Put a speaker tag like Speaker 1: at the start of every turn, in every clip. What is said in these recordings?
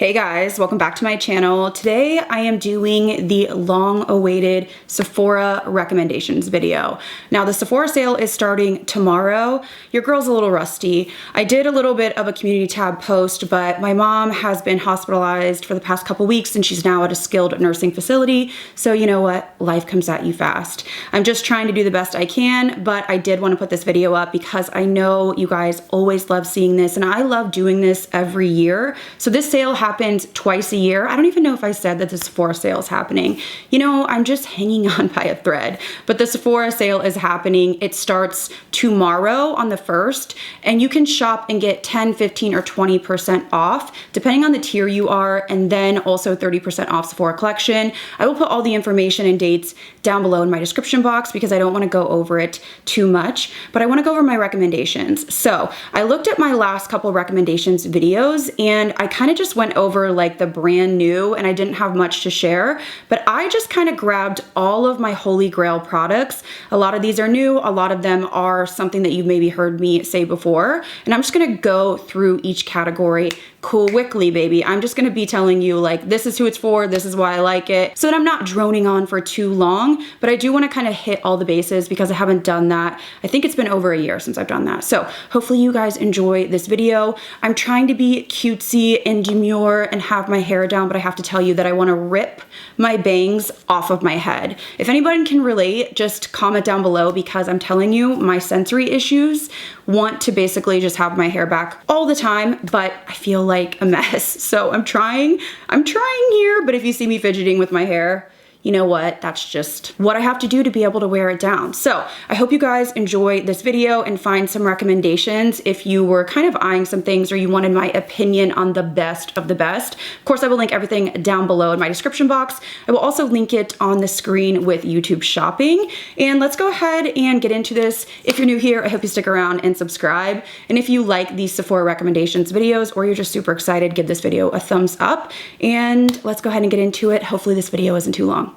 Speaker 1: Hey guys, welcome back to my channel. Today I am doing the long-awaited Sephora recommendations video. Now the Sephora sale is starting tomorrow. Your girl's a little rusty. I did a little bit of a community tab post, but my mom has been hospitalized for the past couple weeks and she's now at a skilled nursing facility. So you know what? Life comes at you fast. I'm just trying to do the best I can, but I did want to put this video up because I know you guys always love seeing this and I love doing this every year. So this sale happens twice a year. I don't even know if I said that the Sephora sale is happening. You know, I'm just hanging on by a thread, but the Sephora sale is happening. It starts tomorrow on the 1st, and you can shop and get 10, 15, or 20% off, depending on the tier you are, and then also 30% off Sephora collection. I will put all the information and dates down below in my description box because I don't want to go over it too much, but I want to go over my recommendations. So I looked at my last couple recommendations videos and I kind of just went over like the brand new and I didn't have much to share, but I just kind of grabbed all of my holy grail products. A lot of these are new, a lot of them are something that you maybe heard me say before, and I'm just gonna go through each category quickly, baby. I'm just gonna be telling you like, this is who it's for, this is why I like it, so that I'm not droning on for too long, but I do wanna kind of hit all the bases because I haven't done that. I think it's been over a year since I've done that. So hopefully you guys enjoy this video. I'm trying to be cutesy and demure and have my hair down, but I have to tell you that I wanna rip my bangs off of my head. If anybody can relate, just comment down below because I'm telling you, my sensory issues want to basically just have my hair back all the time, but I feel like a mess. So I'm trying here, but if you see me fidgeting with my hair, you know what? That's just what I have to do to be able to wear it down. So I hope you guys enjoy this video and find some recommendations if you were kind of eyeing some things or you wanted my opinion on the best of the best. Of course, I will link everything down below in my description box. I will also link it on the screen with YouTube shopping. And let's go ahead and get into this. If you're new here, I hope you stick around and subscribe. And if you like these Sephora recommendations videos or you're just super excited, give this video a thumbs up. And let's go ahead and get into it. Hopefully this video isn't too long.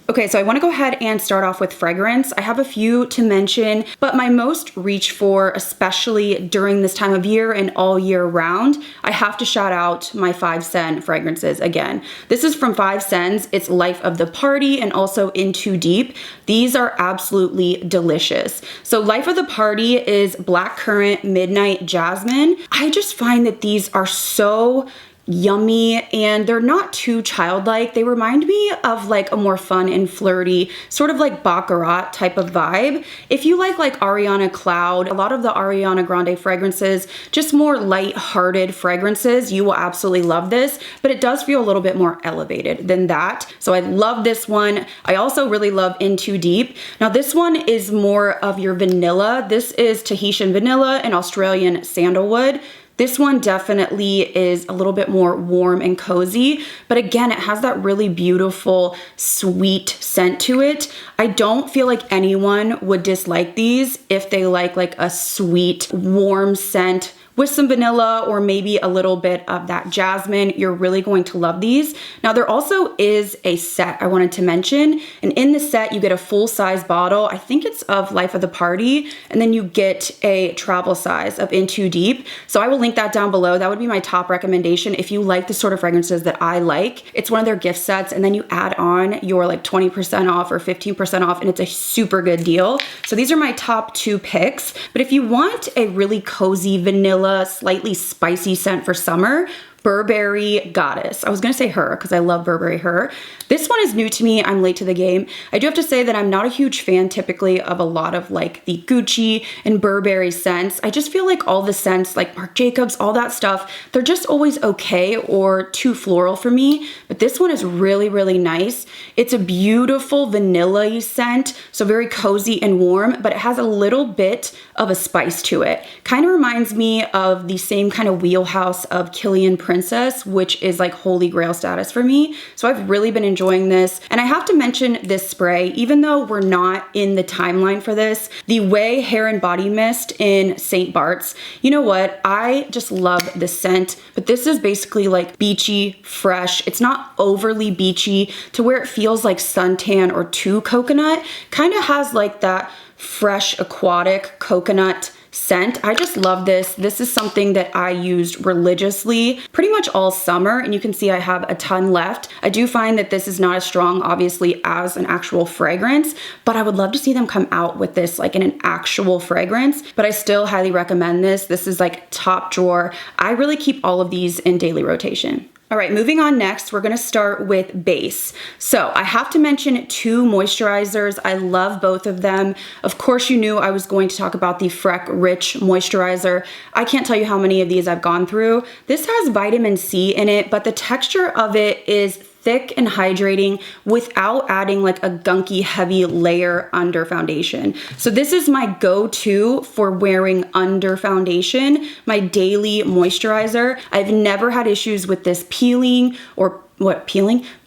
Speaker 1: Okay, so I wanna go ahead and start off with fragrance. I have a few to mention, but my most reach for, especially during this time of year and all year round, I have to shout out my 5 Cent fragrances again. This is from 5 Cents. It's Life of the Party and also In Too Deep. These are absolutely delicious. So Life of the Party is Blackcurrant Midnight Jasmine. I just find that these are so yummy and they're not too childlike. They remind me of like a more fun and flirty, sort of like Baccarat type of vibe. If you like Ariana Cloud, a lot of the Ariana Grande fragrances, just more light-hearted fragrances, you will absolutely love this, but it does feel a little bit more elevated than that. So I love this one. I also really love In Too Deep. Now this one is more of your vanilla. This is Tahitian vanilla and Australian sandalwood. This one definitely is a little bit more warm and cozy, but again, it has that really beautiful, sweet scent to it. I don't feel like anyone would dislike these if they like a sweet, warm scent with some vanilla or maybe a little bit of that jasmine. You're really going to love these. Now there also is a set I wanted to mention, and in the set you get a full-size bottle. I think it's of Life of the Party, and then you get a travel size of In Too Deep. So I will link that down below. That would be my top recommendation if you like the sort of fragrances that I like. It's one of their gift sets, and then you add on your like 20% off or 15% off, and it's a super good deal. So these are my top 2 picks. But if you want a really cozy vanilla, slightly spicy scent for summer, Burberry Goddess. I was gonna say Her because I love Burberry Her. This one is new to me. I'm late to the game. I do have to say that I'm not a huge fan typically of a lot of like the Gucci and Burberry scents. I just feel like all the scents like Marc Jacobs, all that stuff, they're just always okay or too floral for me. But this one is really, really nice. It's a beautiful vanilla-y scent, so very cozy and warm, but it has a little bit of a spice to it. Kind of reminds me of the same kind of wheelhouse of Killian Prince Princess, which is like holy grail status for me. So I've really been enjoying this. And I have to mention this spray, even though we're not in the timeline for this, the Way Hair and Body Mist in St. Bart's. You know what? I just love the scent, but this is basically like beachy, fresh. It's not overly beachy to where it feels like suntan or too coconut. Kind of has like that fresh aquatic coconut scent. I just love this. This is something that I used religiously pretty much all summer, and you can see I have a ton left. I do find that this is not as strong, obviously, as an actual fragrance, but I would love to see them come out with this like in an actual fragrance, but I still highly recommend this. This is like top drawer. I really keep all of these in daily rotation. All right, moving on next, we're gonna start with base. So I have to mention 2 moisturizers. I love both of them. Of course, you knew I was going to talk about the Freck Rich Moisturizer. I can't tell you how many of these I've gone through. This has vitamin C in it, but the texture of it is thick and hydrating without adding like a gunky heavy layer under foundation. So this is my go-to for wearing under foundation, my daily moisturizer. I've never had issues with this peeling or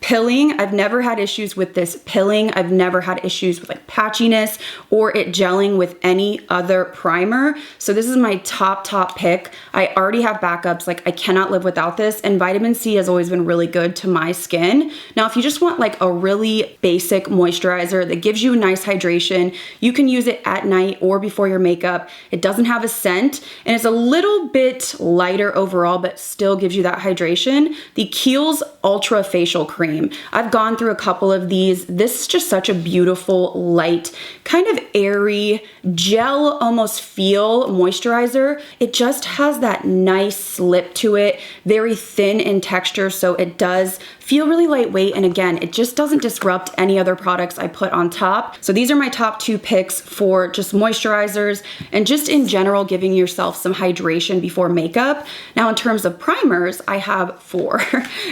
Speaker 1: pilling? I've never had issues with this pilling. I've never had issues with like patchiness or it gelling with any other primer. So this is my top pick. I already have backups. Like I cannot live without this, and vitamin C has always been really good to my skin. Now, if you just want like a really basic moisturizer that gives you a nice hydration, you can use it at night or before your makeup. It doesn't have a scent and it's a little bit lighter overall, but still gives you that hydration. The Kiehl's Ultra Facial Cream. I've gone through a couple of these. This is just such a beautiful, light, kind of airy, gel almost feel moisturizer. It just has that nice slip to it, very thin in texture, so it does feel really lightweight, and again, it just doesn't disrupt any other products I put on top. So these are my top 2 picks for just moisturizers and just in general giving yourself some hydration before makeup. Now in terms of primers, I have 4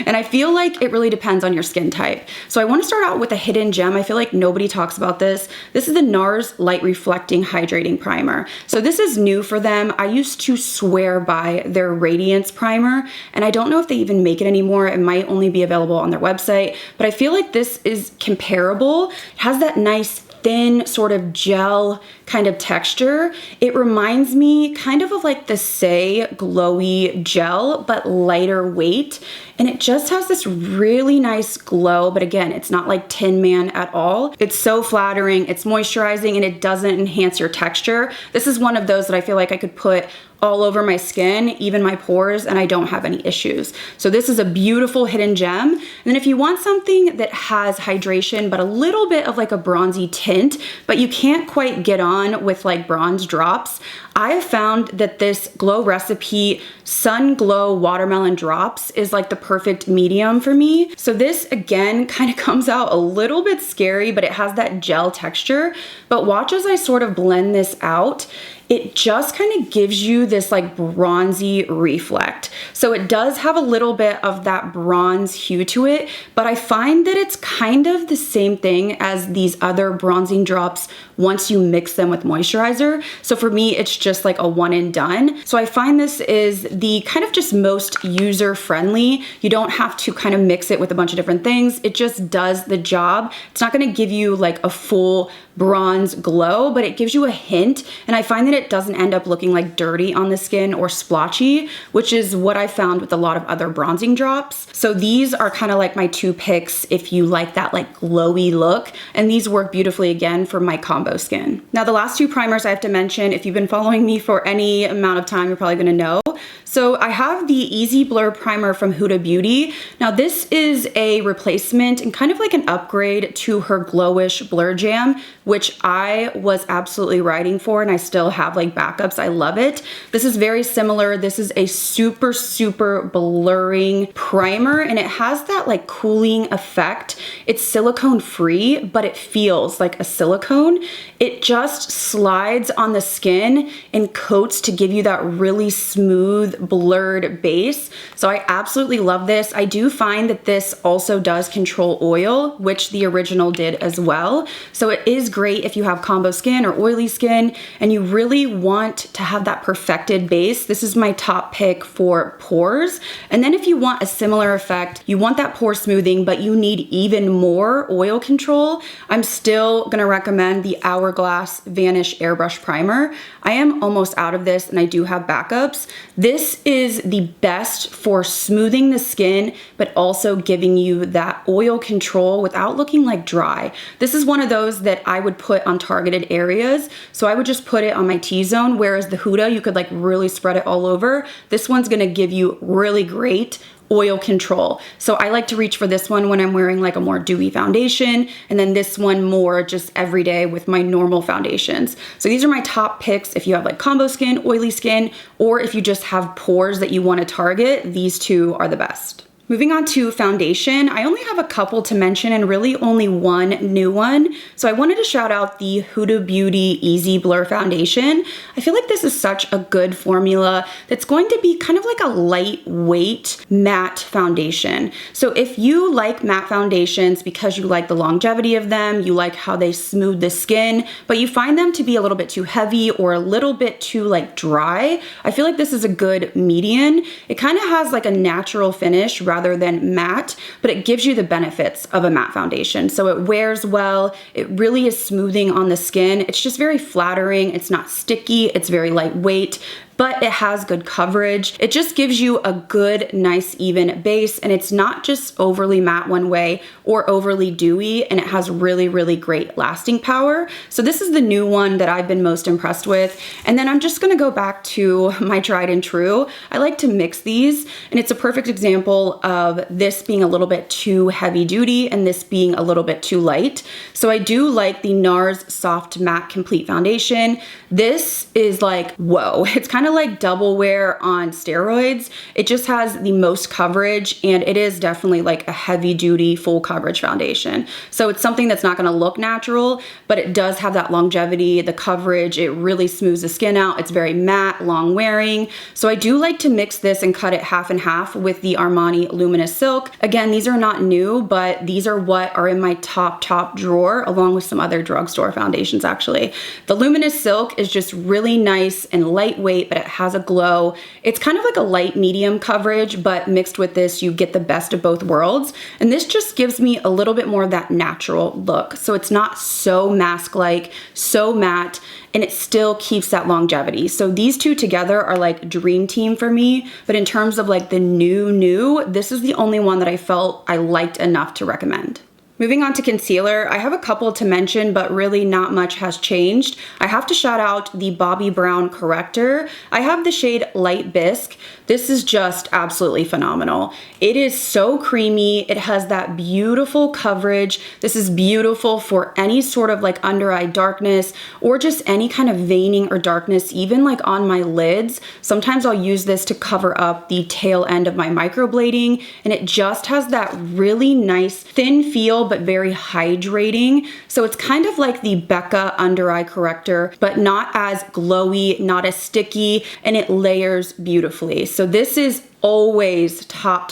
Speaker 1: and I feel like it really depends on your skin type. So I want to start out with a hidden gem. I feel like nobody talks about this. This is the NARS Light Reflecting Hydrating Primer. So this is new for them. I used to swear by their Radiance Primer, and I don't know if they even make it anymore. It might only be available on their website, but I feel like this is comparable. It has that nice thin sort of gel kind of texture. It reminds me kind of like the Say glowy gel, but lighter weight. And it just has this really nice glow, but again, it's not like Tin Man at all. It's so flattering, it's moisturizing, and it doesn't enhance your texture. This is one of those that I feel like I could put all over my skin, even my pores, and I don't have any issues. So this is a beautiful hidden gem. And then if you want something that has hydration, but a little bit of like a bronzy tint, but you can't quite get on with like bronze drops, I have found that this Glow Recipe Sun Glow Watermelon Drops is like the perfect medium for me. So this again kind of comes out a little bit scary, but it has that gel texture. But watch as I sort of blend this out. It just kind of gives you this like bronzy reflect. So it does have a little bit of that bronze hue to it, but I find that it's kind of the same thing as these other bronzing drops once you mix them with moisturizer. So for me, it's just like a one and done. So I find this is the kind of just most user friendly. You don't have to kind of mix it with a bunch of different things. It just does the job. It's not gonna give you like a full bronze glow, but it gives you a hint. And I find that it doesn't end up looking like dirty on the skin or splotchy, which is what I found with a lot of other bronzing drops. So these are kind of like my 2 picks if you like that like glowy look. And these work beautifully again for my combo skin. Now the last 2 primers I have to mention, if you've been following me for any amount of time, you're probably gonna know. So I have the Easy Blur Primer from Huda Beauty. Now this is a replacement and kind of like an upgrade to her Glowish Blur Jam, which I was absolutely riding for, and I still have like backups. I love it. This is very similar. This is a super, super blurring primer, and it has that like cooling effect. It's silicone free, but it feels like a silicone. It just slides on the skin and coats to give you that really smooth, blurred base. So I absolutely love this. I do find that this also does control oil, which the original did as well. So it is great if you have combo skin or oily skin and you really want to have that perfected base. This is my top pick for pores. And then if you want a similar effect, you want that pore smoothing, but you need even more oil control, I'm still gonna recommend the Hourglass Vanish Airbrush Primer. I am almost out of this and I do have backups. This is the best for smoothing the skin, but also giving you that oil control without looking like dry. This is one of those that I would put on targeted areas. So I would just put it on my T-zone, whereas the Huda, you could like really spread it all over. This one's gonna give you really great oil control. So I like to reach for this one when I'm wearing like a more dewy foundation, and then this one more just every day with my normal foundations. So these are my top picks if you have like combo skin, oily skin, or if you just have pores that you want to target, these two are the best. Moving on to foundation, I only have a couple to mention and really only one new one. So I wanted to shout out the Huda Beauty Easy Blur Foundation. I feel like this is such a good formula that's going to be kind of like a lightweight matte foundation. So if you like matte foundations because you like the longevity of them, you like how they smooth the skin, but you find them to be a little bit too heavy or a little bit too like dry, I feel like this is a good median. It kind of has like a natural finish rather than matte, but it gives you the benefits of a matte foundation. So it wears well, it really is smoothing on the skin. It's just very flattering, it's not sticky, it's very lightweight, but it has good coverage. It just gives you a good, nice, even base, and it's not just overly matte one way or overly dewy, and it has really, really great lasting power. So this is the new one that I've been most impressed with. And then I'm just gonna go back to my tried and true. I like to mix these, and it's a perfect example of this being a little bit too heavy duty and this being a little bit too light. So I do like the NARS Soft Matte Complete Foundation. This is like, whoa, it's kind of like double wear on steroids. It just has the most coverage, and it is definitely like a heavy duty full coverage foundation. So it's something that's not gonna look natural, but it does have that longevity, the coverage, it really smooths the skin out. It's very matte, long wearing. So I do like to mix this and cut it half and half with the Armani Luminous Silk. Again, these are not new, but these are what are in my top drawer, along with some other drugstore foundations actually. The Luminous Silk is just really nice and lightweight, but it has a glow. It's kind of like a light medium coverage, but mixed with this, you get the best of both worlds. And this just gives me a little bit more of that natural look. So it's not so mask-like, so matte, and it still keeps that longevity. So these two together are like dream team for me. But in terms of like the new, this is the only one that I felt I liked enough to recommend. Moving on to concealer, I have a couple to mention, but really not much has changed. I have to shout out the Bobbi Brown corrector. I have the shade Light Bisque. This is just absolutely phenomenal. It is so creamy. It has that beautiful coverage. This is beautiful for any sort of like under eye darkness or just any kind of veining or darkness, even like on my lids. Sometimes I'll use this to cover up the tail end of my microblading, and it just has that really nice thin feel, but very hydrating. So it's kind of like the Becca under eye corrector, but not as glowy, not as sticky, and it layers beautifully. So this is always top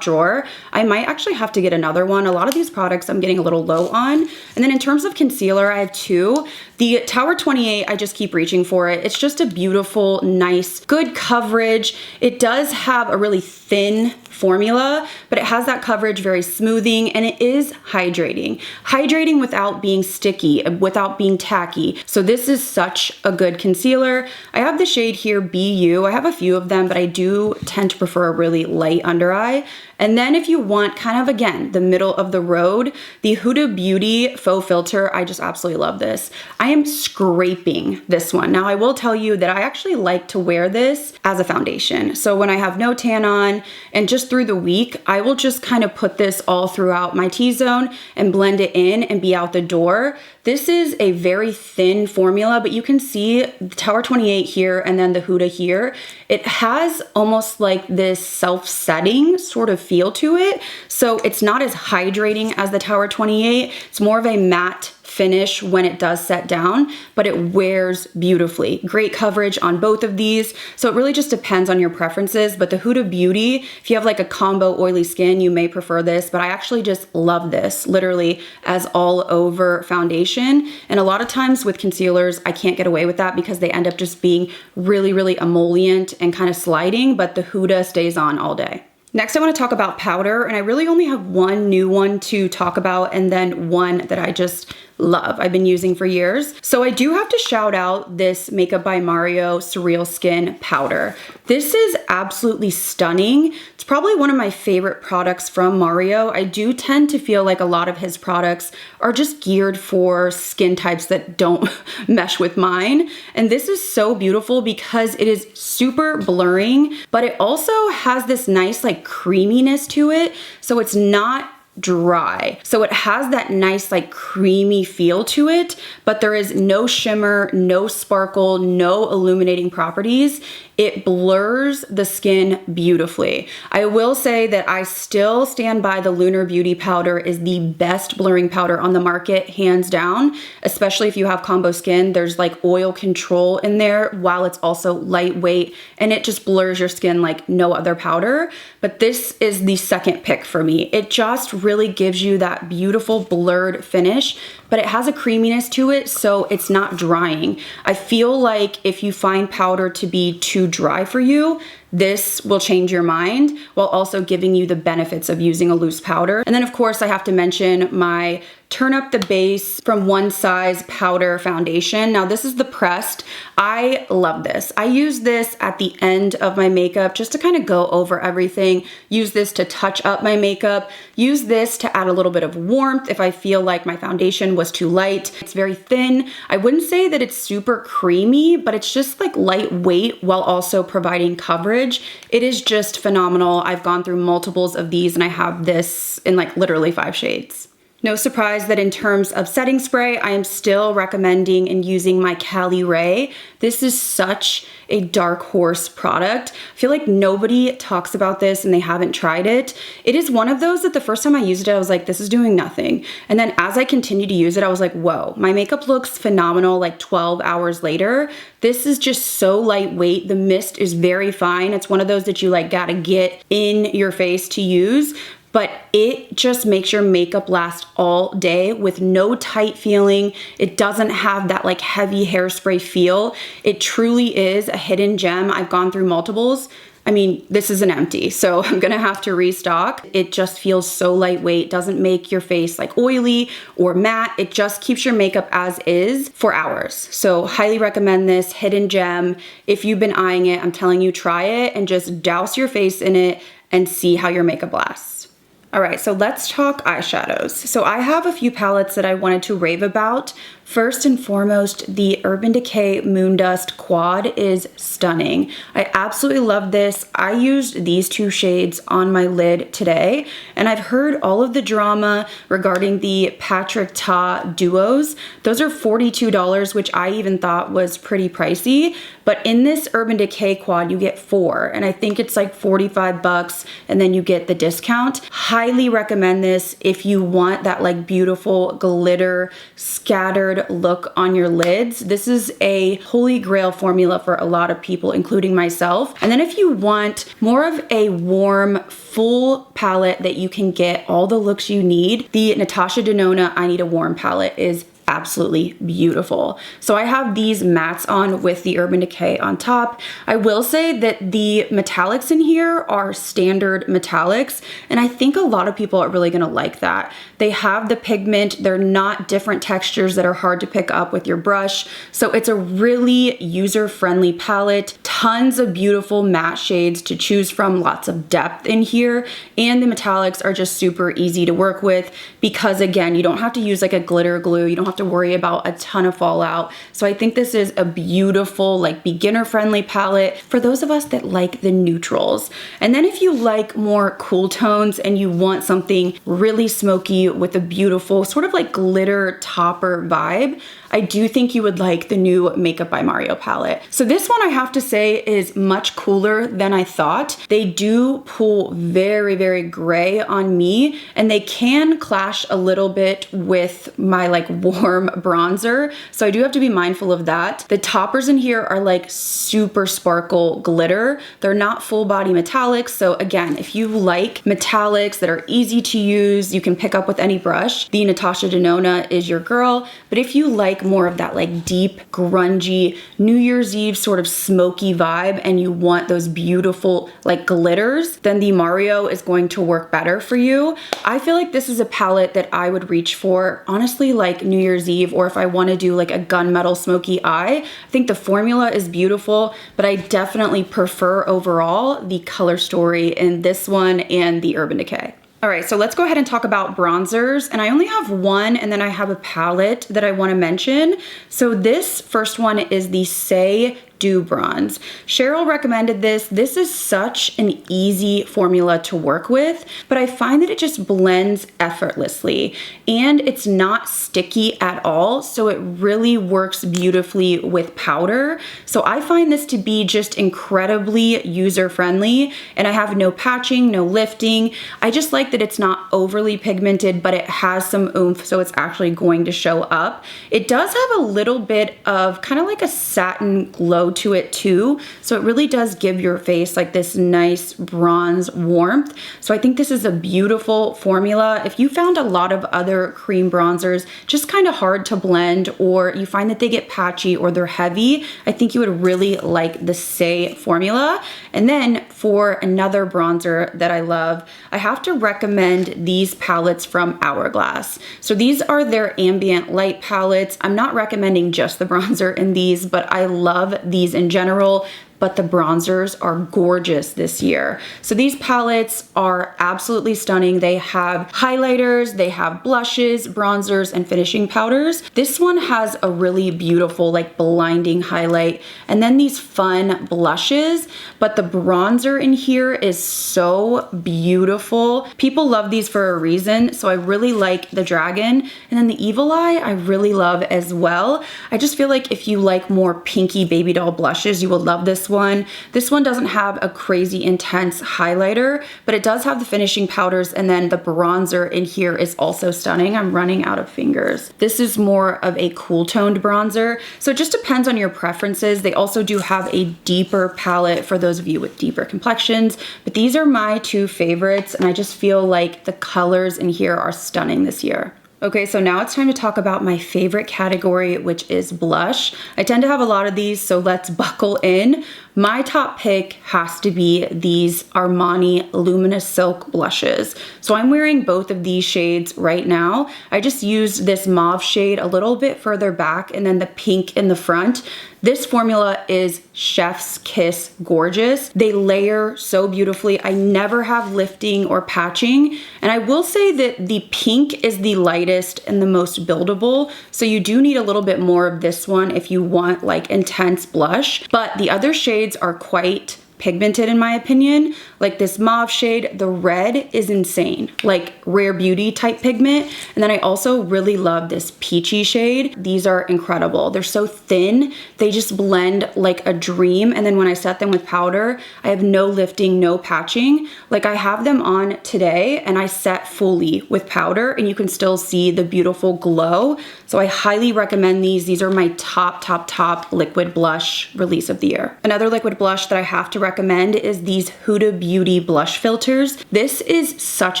Speaker 1: drawer. I might actually have to get another one. A lot of these products I'm getting a little low on. And then in terms of concealer, I have two. The Tower 28, I just keep reaching for it. It's just a beautiful, nice, good coverage. It does have a really thin formula, but it has that coverage, very smoothing, and it is hydrating. Hydrating without being sticky, without being tacky. So this is such a good concealer. I have the shade here, BU. I have a few of them, but I do tend to prefer a really light under eye. And then if you want kind of, again, the middle of the road, the Huda Beauty Faux Filter, I just absolutely love this. I am scraping this one. Now I will tell you that I actually like to wear this as a foundation. So when I have no tan on and just through the week, I will just kind of put this all throughout my T-zone and blend it in and be out the door. This is a very thin formula, but you can see the Tower 28 here and then the Huda here. It has almost like this self-setting sort of feel to it. So it's not as hydrating as the Tower 28. It's more of a matte finish when it does set down, but it wears beautifully. Great coverage on both of these. So it really just depends on your preferences, but the Huda Beauty, if you have like a combo oily skin, you may prefer this, but I actually just love this literally as all over foundation. And a lot of times with concealers, I can't get away with that because they end up just being really, really emollient and kind of sliding, but the Huda stays on all day. Next, I want to talk about powder, and I really only have one new one to talk about and then one that I just love. I've been using for years. So I do have to shout out this Makeup by Mario Surreal Skin powder. This is absolutely stunning. It's probably one of my favorite products from Mario. I do tend to feel like a lot of his products are just geared for skin types that don't mesh with mine. And this is so beautiful because it is super blurring, but it also has this nice like creaminess to it. So it's not dry. So it has that nice like creamy feel to it, but there is no shimmer, no sparkle, no illuminating properties. It blurs the skin beautifully. I will say that I still stand by the Lunar Beauty powder is the best blurring powder on the market, hands down, especially if you have combo skin. There's like oil control in there while it's also lightweight, and it just blurs your skin like no other powder. But this is the second pick for me. It just really gives you that beautiful blurred finish, but it has a creaminess to it, so it's not drying. I feel like if you find powder to be too dry for you, this will change your mind while also giving you the benefits of using a loose powder. And then of course I have to mention my Turn Up the Base from One Size powder foundation. Now this is the pressed. I love this. I use this at the end of my makeup just to kind of go over everything. Use this to touch up my makeup. Use this to add a little bit of warmth if I feel like my foundation was too light. It's very thin. I wouldn't say that it's super creamy, but it's just like lightweight while also providing coverage. It is just phenomenal. I've gone through multiples of these and I have this in like literally 5 shades. No surprise that in terms of setting spray, I am still recommending and using my Cali Ray. This is such a dark horse product. I feel like nobody talks about this and they haven't tried it. It is one of those that the first time I used it, I was like, this is doing nothing. And then as I continued to use it, I was like, whoa, my makeup looks phenomenal like 12 hours later. This is just so lightweight. The mist is very fine. It's one of those that you like gotta get in your face to use, but it just makes your makeup last all day with no tight feeling. It doesn't have that like heavy hairspray feel. It truly is a hidden gem. I've gone through multiples. I mean, this is an empty, so I'm gonna have to restock. It just feels so lightweight, doesn't make your face like oily or matte. It just keeps your makeup as is for hours. So highly recommend this hidden gem. If you've been eyeing it, I'm telling you, try it and just douse your face in it and see how your makeup lasts. All right, so let's talk eyeshadows. So I have a few palettes that I wanted to rave about. First and foremost, the Urban Decay Moondust Quad is stunning. I absolutely love this. I used these 2 shades on my lid today, and I've heard all of the drama regarding the Patrick Ta duos. Those are $42, which I even thought was pretty pricey. But in this Urban Decay Quad, you get 4, and I think it's like 45 bucks, and then you get the discount. Highly recommend this if you want that like beautiful glitter scattered look on your lids. This is a holy grail formula for a lot of people, including myself. And then if you want more of a warm, full palette that you can get all the looks you need, the Natasha Denona I Need a Warm palette is absolutely beautiful. So I have these mattes on with the Urban Decay on top. I will say that the metallics in here are standard metallics, and I think a lot of people are really gonna like that. They have the pigment, they're not different textures that are hard to pick up with your brush. So it's a really user-friendly palette, tons of beautiful matte shades to choose from, lots of depth in here, and the metallics are just super easy to work with because again, you don't have to use like a glitter glue, you don't have to worry about a ton of fallout. So I think this is a beautiful, like beginner-friendly palette for those of us that like the neutrals. And then if you like more cool tones and you want something really smoky with a beautiful sort of like glitter topper vibe, I do think you would like the new Makeup by Mario palette. So this one I have to say is much cooler than I thought. They do pull very, very gray on me, and they can clash a little bit with my like warm bronzer. So I do have to be mindful of that. The toppers in here are like super sparkle glitter. They're not full body metallics. So again, if you like metallics that are easy to use, you can pick up with any brush, the Natasha Denona is your girl. But if you like more of that like deep, grungy, New Year's Eve sort of smoky vibe and you want those beautiful like glitters, then the Mario is going to work better for you. I feel like this is a palette that I would reach for, honestly, like New Year's Eve, or if I want to do like a gunmetal smoky eye. I think the formula is beautiful, but I definitely prefer overall the color story in this one and the Urban Decay. All right, so let's go ahead and talk about bronzers. And I only have one, and then I have a palette that I want to mention. So this first one is the Say Dew Bronze. Cheryl recommended this. This is such an easy formula to work with, but I find that it just blends effortlessly and it's not sticky at all. So it really works beautifully with powder. So I find this to be just incredibly user-friendly, and I have no patching, no lifting. I just like that it's not overly pigmented, but it has some oomph, so it's actually going to show up. It does have a little bit of kind of like a satin glow to it too, so it really does give your face like this nice bronze warmth. So I think this is a beautiful formula. If you found a lot of other cream bronzers just kind of hard to blend, or you find that they get patchy or they're heavy, I think you would really like the Say formula. And then for another bronzer that I love, I have to recommend these palettes from Hourglass. So these are their ambient light palettes. I'm not recommending just the bronzer in these, but I love these in general. But the bronzers are gorgeous this year. So these palettes are absolutely stunning. They have highlighters, they have blushes, bronzers, and finishing powders. This one has a really beautiful, like blinding highlight, and then these fun blushes, but the bronzer in here is so beautiful. People love these for a reason, so I really like the Dragon. And then the Evil Eye, I really love as well. I just feel like if you like more pinky baby doll blushes, you will love this one. This one doesn't have a crazy intense highlighter, but it does have the finishing powders, and then the bronzer in here is also stunning. I'm running out of fingers. This is more of a cool toned bronzer, so it just depends on your preferences. They also do have a deeper palette for those of you with deeper complexions, but these are my two favorites, and I just feel like the colors in here are stunning this year. Okay, so now it's time to talk about my favorite category, which is blush. I tend to have a lot of these, so let's buckle in. My top pick has to be these Armani Luminous Silk blushes. So I'm wearing both of these shades right now. I just used this mauve shade a little bit further back and then the pink in the front. This formula is chef's kiss gorgeous. They layer so beautifully. I never have lifting or patching. And I will say that the pink is the lightest and the most buildable. So you do need a little bit more of this one if you want like intense blush. But the other shades are quite pigmented in my opinion. Like this mauve shade, the red is insane, like Rare Beauty type pigment. And then I also really love this peachy shade. These are incredible. They're so thin, they just blend like a dream. And then when I set them with powder, I have no lifting, no patching. Like I have them on today and I set fully with powder and you can still see the beautiful glow. So I highly recommend these. These are my top liquid blush release of the year. Another liquid blush that I have to recommend is these Huda Beauty blush filters. This is such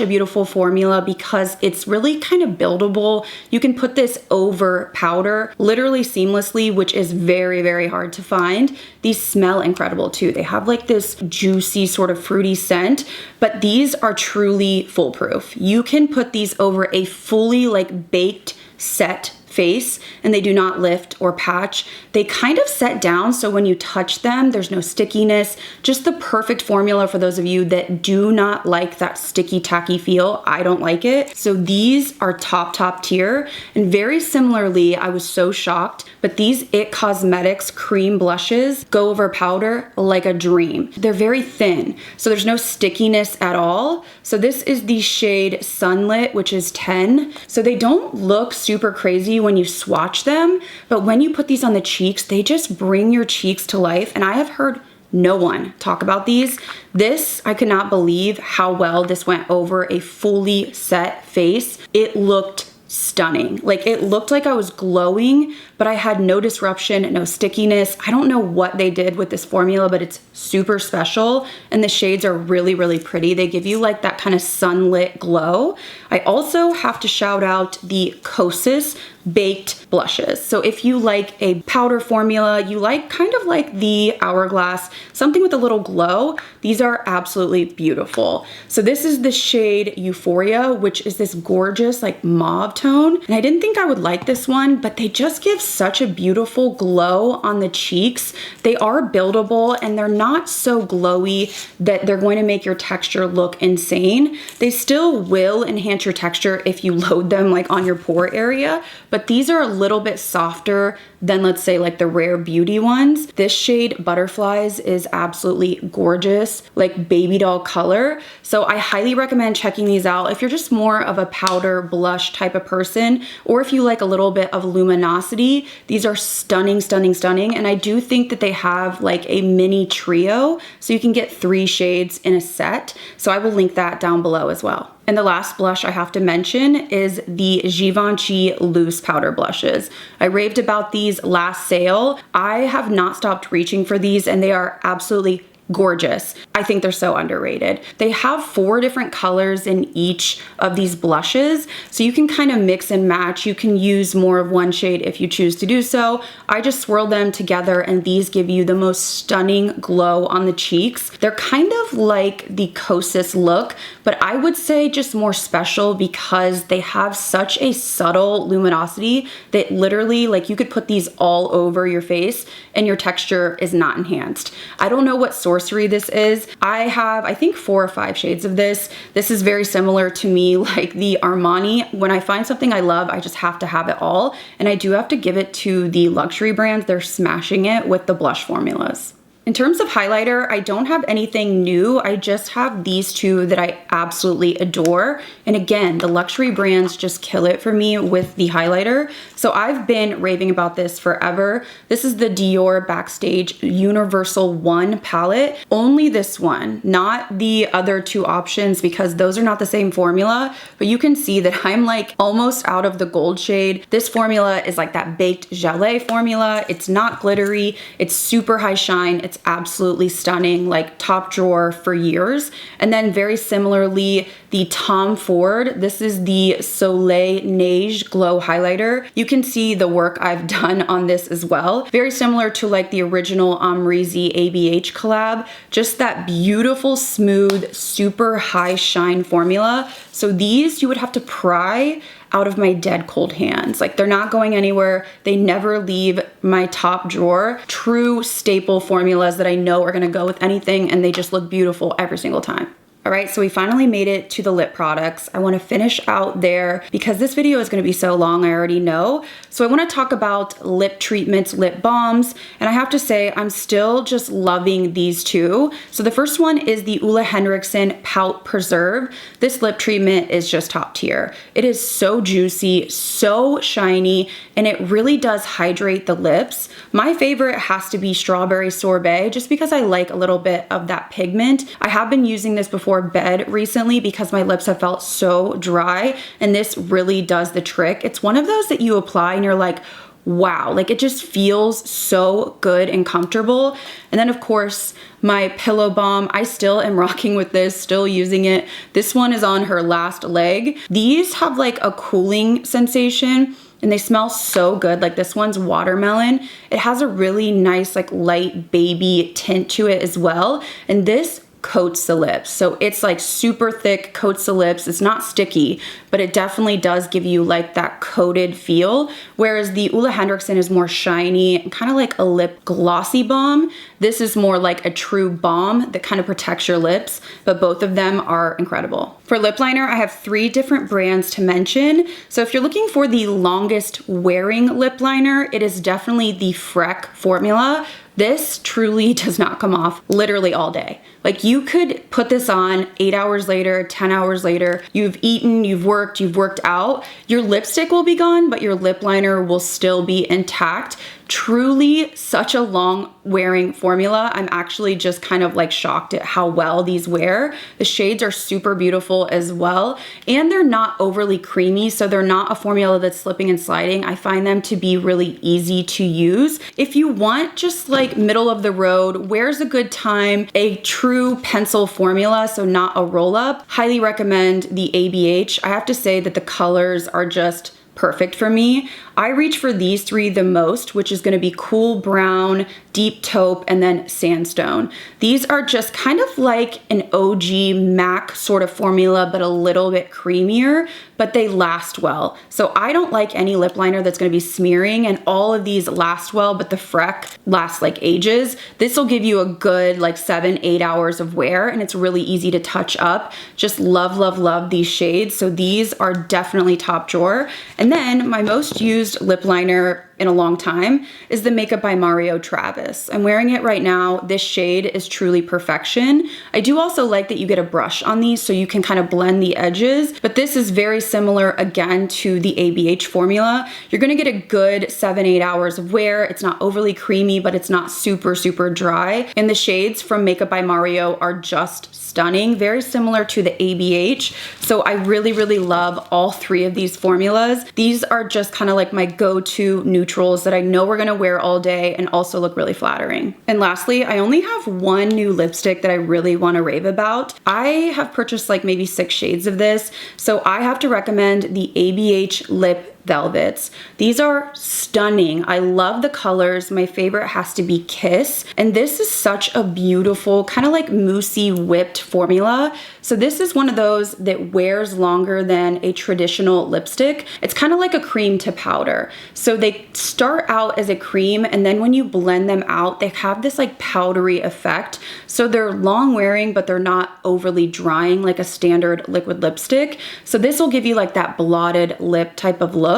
Speaker 1: a beautiful formula because it's really kind of buildable. You can put this over powder literally seamlessly, which is very, very hard to find. These smell incredible too. They have like this juicy sort of fruity scent, but these are truly foolproof. You can put these over a fully like baked set face and they do not lift or patch. They kind of set down, so when you touch them, there's no stickiness. Just the perfect formula for those of you that do not like that sticky, tacky feel. I don't like it. So these are top tier. And very similarly, I was so shocked, but these IT Cosmetics cream blushes go over powder like a dream. They're very thin, so there's no stickiness at all. So this is the shade Sunlit, which is 10. So they don't look super crazy when you swatch them, but when you put these on the cheeks, they just bring your cheeks to life. And I have heard no one talk about these. This, I could not believe how well this went over a fully set face. It looked stunning. Like, it looked like I was glowing, but I had no disruption, no stickiness. I don't know what they did with this formula, but it's super special. And the shades are really, really pretty. They give you like that kind of sunlit glow. I also have to shout out the Kosas baked blushes. So if you like a powder formula, you like kind of like the Hourglass, something with a little glow, these are absolutely beautiful. So this is the shade Euphoria, which is this gorgeous like mauve tone. And I didn't think I would like this one, but they just give such a beautiful glow on the cheeks. They are buildable and they're not so glowy that they're going to make your texture look insane. They still will enhance your texture if you load them like on your pore area, but these are a little bit softer than, let's say, like the Rare Beauty ones. This shade Butterflies is absolutely gorgeous, like baby doll color. So I highly recommend checking these out if you're just more of a powder blush type of person, or if you like a little bit of luminosity. These are stunning, stunning, stunning. And I do think that they have like a mini trio, so you can get 3 shades in a set. So I will link that down below as well. And the last blush I have to mention is the Givenchy loose powder blushes. I raved about these last sale. I have not stopped reaching for these and they are absolutely gorgeous. I think they're so underrated. They have 4 different colors in each of these blushes, so you can kind of mix and match. You can use more of one shade if you choose to do so. I just swirl them together and these give you the most stunning glow on the cheeks. They're kind of like the Kosas look, but I would say just more special because they have such a subtle luminosity that literally like you could put these all over your face and your texture is not enhanced. I don't know what sorcery this is. I have, I think 4 or 5 shades of this. This is very similar to me like the Armani. When I find something I love, I just have to have it all. And I do have to give it to the luxury brands. They're smashing it with the blush formulas. In terms of highlighter, I don't have anything new. I just have these 2 that I absolutely adore. And again, the luxury brands just kill it for me with the highlighter. So I've been raving about this forever. This is the Dior Backstage Universal 1 palette. Only this one, not the other 2 options because those are not the same formula. But you can see that I'm like almost out of the gold shade. This formula is like that baked gelée formula. It's not glittery. It's super high shine. It's absolutely stunning, like top drawer for years. And then very similarly, the Tom Ford, this is the Soleil Neige Glow Highlighter. You can see the work I've done on this as well. Very similar to like the original Amrezy ABH collab, just that beautiful, smooth, super high shine formula. So these you would have to pry out of my dead cold hands. Like they're not going anywhere. They never leave my top drawer. True staple formulas that I know are gonna go with anything and they just look beautiful every single time. All right, so we finally made it to the lip products. I wanna finish out there because this video is gonna be so long, I already know. So I wanna talk about lip treatments, lip balms, and I have to say, I'm still just loving these 2. So the first one is the Ole Henriksen Pout Preserve. This lip treatment is just top tier. It is so juicy, so shiny, and it really does hydrate the lips. My favorite has to be Strawberry Sorbet, just because I like a little bit of that pigment. I have been using this before bed recently because my lips have felt so dry, and this really does the trick. It's one of those that you apply and you're like, wow, like it just feels so good and comfortable. And then of course, my Pillow Balm, I still am rocking with this, still using it. This one is on her last leg. These have like a cooling sensation and they smell so good. Like this one's watermelon. It has a really nice like light baby tint to it as well. And this coats the lips. So it's like super thick, coats the lips. It's not sticky, but it definitely does give you like that coated feel. Whereas the Ole Henriksen is more shiny, kind of like a lip glossy balm. This is more like a true balm that kind of protects your lips, but both of them are incredible. For lip liner, I have 3 different brands to mention. So if you're looking for the longest wearing lip liner, it is definitely the Freck formula. This truly does not come off literally all day. Like, you could put this on 8 hours later, 10 hours later, you've eaten, you've worked out, your lipstick will be gone, but your lip liner will still be intact. Truly such a long wearing formula. I'm actually just kind of like shocked at how well these wear. The shades are super beautiful as well, and they're not overly creamy, so they're not a formula that's slipping and sliding. I find them to be really easy to use. If you want just like middle of the road, where's a good time, a true pencil formula, so not a roll up, highly recommend the ABH. I have to say that the colors are just perfect for me. I reach for these 3 the most, which is going to be cool brown, deep taupe, and then sandstone. These are just kind of like an OG MAC sort of formula, but a little bit creamier, but they last well. So I don't like any lip liner that's going to be smearing, and all of these last well, but the Freck lasts like ages. This will give you a good like 7-8 hours of wear, and it's really easy to touch up. Just love, love, love these shades. So these are definitely top drawer. And then my most used lip liner in a long time is the Makeup by Mario Travis. I'm wearing it right now. This shade is truly perfection. I do also like that you get a brush on these so you can kind of blend the edges, but this is very similar again to the ABH formula. You're gonna get a good 7-8 hours of wear. It's not overly creamy, but it's not super, super dry. And the shades from Makeup by Mario are just stunning, very similar to the ABH. So I really, really love all 3 of these formulas. These are just kind of like my go-to neutrals that I know we're gonna wear all day and also look really flattering. And lastly, I only have 1 new lipstick that I really wanna rave about. I have purchased like maybe 6 shades of this, so I have to recommend the ABH Lip Velvets. These are stunning. I love the colors. My favorite has to be Kiss. And this is such a beautiful, kind of like moussey whipped formula. So this is one of those that wears longer than a traditional lipstick. It's kind of like a cream to powder. So they start out as a cream, and then when you blend them out, they have this like powdery effect. So they're long wearing, but they're not overly drying like a standard liquid lipstick. So this will give you like that blotted lip type of look.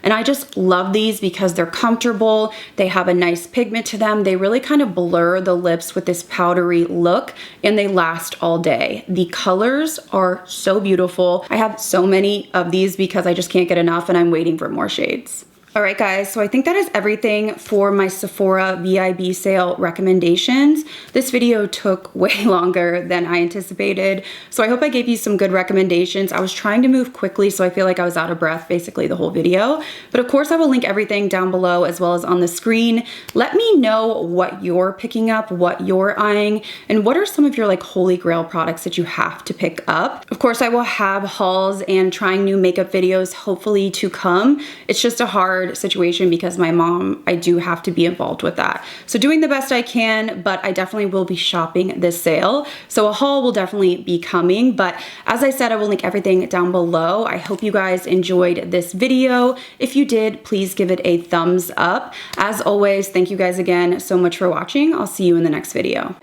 Speaker 1: And I just love these because they're comfortable. They have a nice pigment to them. They really kind of blur the lips with this powdery look, and they last all day. The colors are so beautiful. I have so many of these because I just can't get enough, and I'm waiting for more shades. All right, guys, so I think that is everything for my Sephora VIB sale recommendations. This video took way longer than I anticipated, so I hope I gave you some good recommendations. I was trying to move quickly, so I feel like I was out of breath basically the whole video. But of course, I will link everything down below as well as on the screen. Let me know what you're picking up, what you're eyeing, and what are some of your like holy grail products that you have to pick up. Of course, I will have hauls and trying new makeup videos hopefully to come. It's just a hard situation because my mom, I do have to be involved with that. So doing the best I can, but I definitely will be shopping this sale. So a haul will definitely be coming, but as I said, I will link everything down below. I hope you guys enjoyed this video. If you did, please give it a thumbs up. As always, thank you guys again so much for watching. I'll see you in the next video.